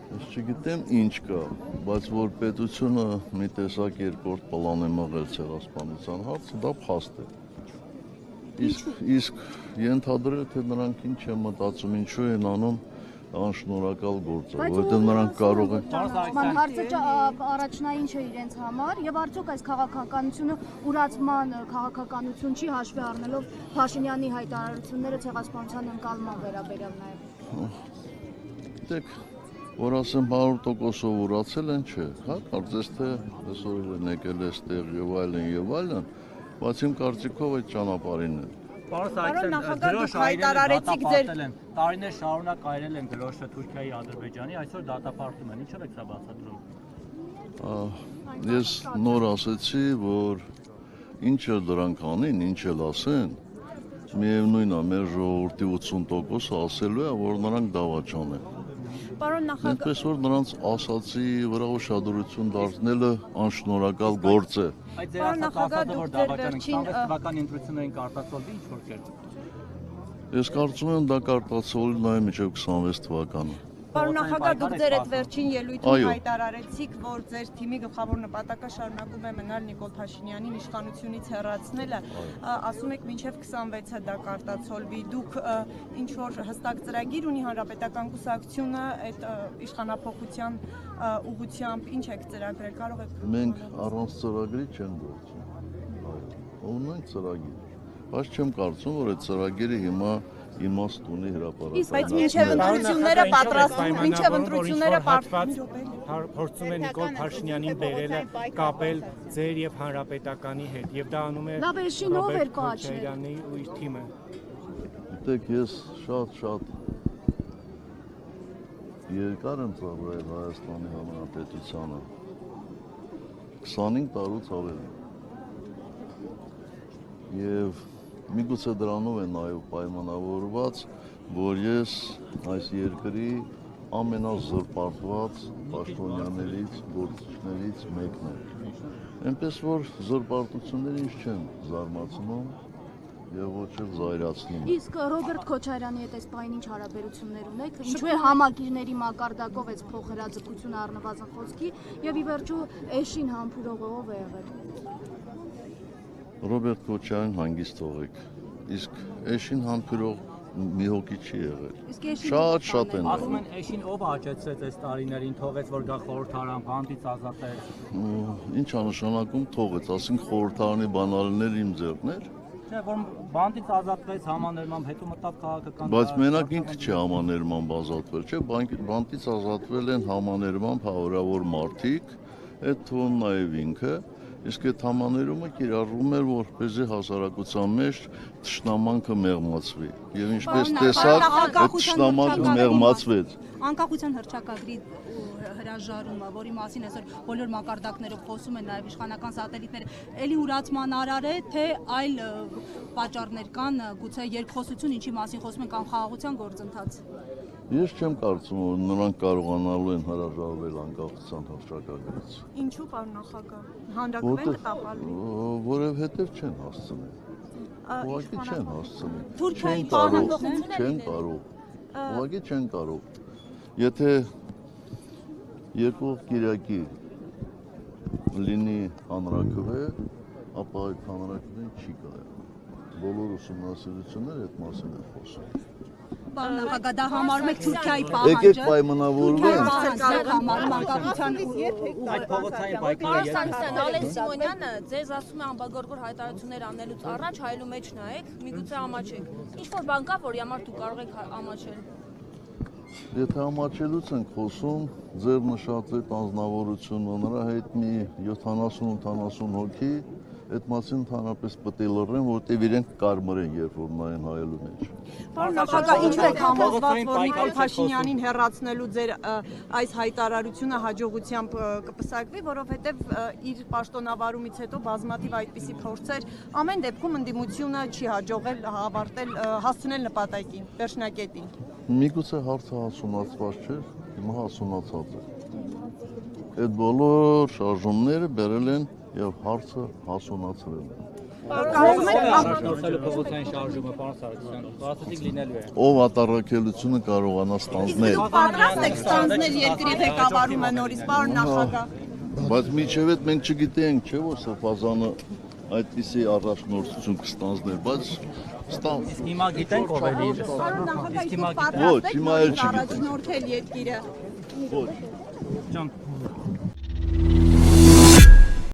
Ես չգիտեմ ինչ կա, բայց որ պետությունը մի տեսակ երկրորդ պլան է մղել ցեղասպանության հարցը, դա փաստ է։ Իսկ ենթադրել թե նրանք ինչ են մտածում, ինչու են անում անշնորհակալ գործ է, որովհետև նրանք կարող են հարցը առաջնային չէ իրենց համար եւ արդյոք այս քաղաքականությունը ուրացման քաղաքականություն չի հաշվի առնելով Փաշինյանի հայտարարությունները ցեղասպանության ընկալման վերաբերյալ նաեւ։ Գիտեք, որ ասեմ 100%-ով ուրացել են, չէ, հա, կարծես թե այսօր են եկել այստեղ եւ այլն, բայց իմ կարծիքով այդ ճանապարհին է։ Պարոն նախագահ, դուք հայտարարեցիք ձեր տարիներ շարունակ այրել են դրոշը Թուրքիայի, Ադրբեջանի, այսօր դատապարտում են, ինչով եք սա բացատրում։ Ես նոր ասեցի, որ ինչ էլ դրանք անին, ինչ էլ ասեն, միևնույն է, մեր ժողովրդի 80%-ը ասելու է, որ նրանք դավաճան են։ Պարոն նախագահ, այնպես որ նրանց ասացի վրա ուշադրություն դարձնելը անշնորհակալ գործ է։ Այդ ձեր ասածը, որ դավաճան են, 26 թվականի ընտրություններին կարտացոլվի ինչ-որ կերպ։ Ես կարծում եմ դա կարտացոլվի նաև մինչև 26 թվականը։ Պարոն նախագահ, դուք ձեր այդ վերջին ելույթում հայտարարեցիք, որ ձեր թիմի գլխավոր նպատակը շարունակում է մնալ Նիկոլ Փաշինյանին իշխանությունից հեռացնելը, ասում եք մինչև 26-ը դա կարտացոլվի, դուք ինչ որ հստակ ծրագիր ունի հանրապետական կուսակցությունը այդ իշխանափոխության ուղղությամբ ինչ եք ծրագրել, կարող եք։ Մենք առանց ծրագրի չենք գործում։ Ունենք ծրագիր, բայց չեմ կարծում, որ այդ ծրագիրը հիմա իմաստ ունի հրապարակել։ Բայց մինչև ընտրությունները պատրաստվում, մինչև ընտրությունները փորձում է Նիկոլ Փաշինյանին բերելը կապել ձեր եւ հանրապետականի հետ եւ դա անում է Ռոբերտ Քոչարյանի ու իր թիմը։ Գիտեք, ես շատ երկար եմ ծառայել Հայաստանի Հանրապետությանը 25 տարուց ավել եւ միգուցե դրանով է նաև պայմանավորված, որ ես այս երկրի ամենազրպարտված պաշտոնյաներից, գործիչներից մեկն եմ։ Այնպես որ զրպարտությունները ինձ չեն զարմացնում եւ ոչ էլ զայրացնում։ Իսկ Ռոբերտ Քոչարյանի հետ այս պահին ինչ հարաբերություններ ունեք, ինչու է համակիրների մակարդակով այս փոխհրաձգությունը առնվազն խոսքի եւ ի վերջո էշին համբուրողը ով է եղել։ Ռոբերտ Քոչարյանին հանգիստ թողեք, իսկ էշին համբուրող մի հոգի չի եղել։ Շատ են։ Ասում են էշին ով աճեցրեց այս տարիներին, թողեց որ գա խորհրդարան, բանդից ազատեց։ Ինչ անշանակում թողեց, ասենք խորհրդարանի բանալիներ իմ ձեռքն էր։ Չէ, որ բանդից ազատվեց համաներմամբ, հետո մտավ քաղաքական։ Բայց մենակ ինքը չի համաներմամբ ազատվել, չէ, բանդից ազատվել են համաներմամբ հարյուրավոր մարդիկ, այդ թվում նաև ինքը, իսկ այդ համաներումը կիրառվում էր որպեսզի հասարակության մեջ թշնամանքը մեղմացվի։ Եվ ինչպես տեսակ, այդ թշնամանքը մեղմացվեց։ Անկախության հռչակագրի հրաժարումը, որի մասին այսօր բոլոր մակարդակներով խոսում են նաև իշխանական սատելիտները, էլի ուրացման արար է, թե այլ պատճառներ կան, գուցե երկխոսություն, ինչի մասին խոսում են, կամ խաղաղության գործընթաց։ Ես չեմ կարծում, որ նրանք կարողանալու են հրաժարվել անկախության հռչակագրից։ Ինչու, պարոն նախագահ, հանրակրվեն կտապալվի։ Որովհետև չեն հասցնել։ Ուղղակի չեն հասցնել։ Թուրքիայի Չեն կարող։ Ուղղակի չեն կարող։ Եթե երկու կիրակի լինի հանրակրվե, ապա այդ հանրակրվեն չի կարող։ Բոլոր ուսումնասիրությունները այդ մասին են խոսում։ Պարոն նախագահ, դա համարում եք Թուրքիայի պահանջը։ Եկեք պայմանավորվենք։ Համարում անկախության այդ փողոցային պայքարը Սարգսյան, Ալեն Սիմոնյանը ձեզ ասում է անբագորգոր հայտարարություններ անելուց առաջ հայելու մեջ նայեք, միգուցե ամաչեք։ Ինչ որ բան կա, որի համար դուք կարող եք ամաչել։ Եթե ամաչելուց ենք խոսում, ձեր նշածայդ անձնավորությունը, նրա հետ մի 70-80 հոգի, այդ մասին ընդհանրապես պետք է լռեն, որտեղ իրենք կարմրեն, երբ որ նայեն հայելու մեջ։ Պարոն նախագահ, ինչու եք համոզված, որ Նիկոլ Փաշինյանին հեռացնելու ձեր այս հայտարարությունը հաջողությամբ կպսակվի, որովհետև իր պաշտոնավարումից հետո բազմաթիվ այդպիսի փորձեր, ամեն դեպքում ընդդիմությունը չի հաջողել ավարտել, հասցնել նպատակին, վերջնակետին։ Միգուցե հարցը հասունացված չէր, հիմա հասունացած է։ Այդ բոլոր շարժումները բերել են եւ հարցը հասունացրել են։ Առաջնորդելու փողոցային շարժումը, պարոն Սարգսյան, բացատրիկ լինելու է։ Ով արտարակելությունը կարողանա ստանձնել։ Պատրաստ եք ստանձնել երկրի ղեկավարումը նորից, պարոն նախագահ։ Բայց միջև այդ մենք չգիտենք, չէ՞ որ Սրբազանը այդպիսի առաջնորդություն կստանձներ, բայց Իսկ հիմա գիտենք ով է լիդերը։ Պարոն նախագահ, Ոչ, պատրաստ հիմա էլ եք չգիտենք։ առաջնորդել երկիրը։ ոչ։ Ջան։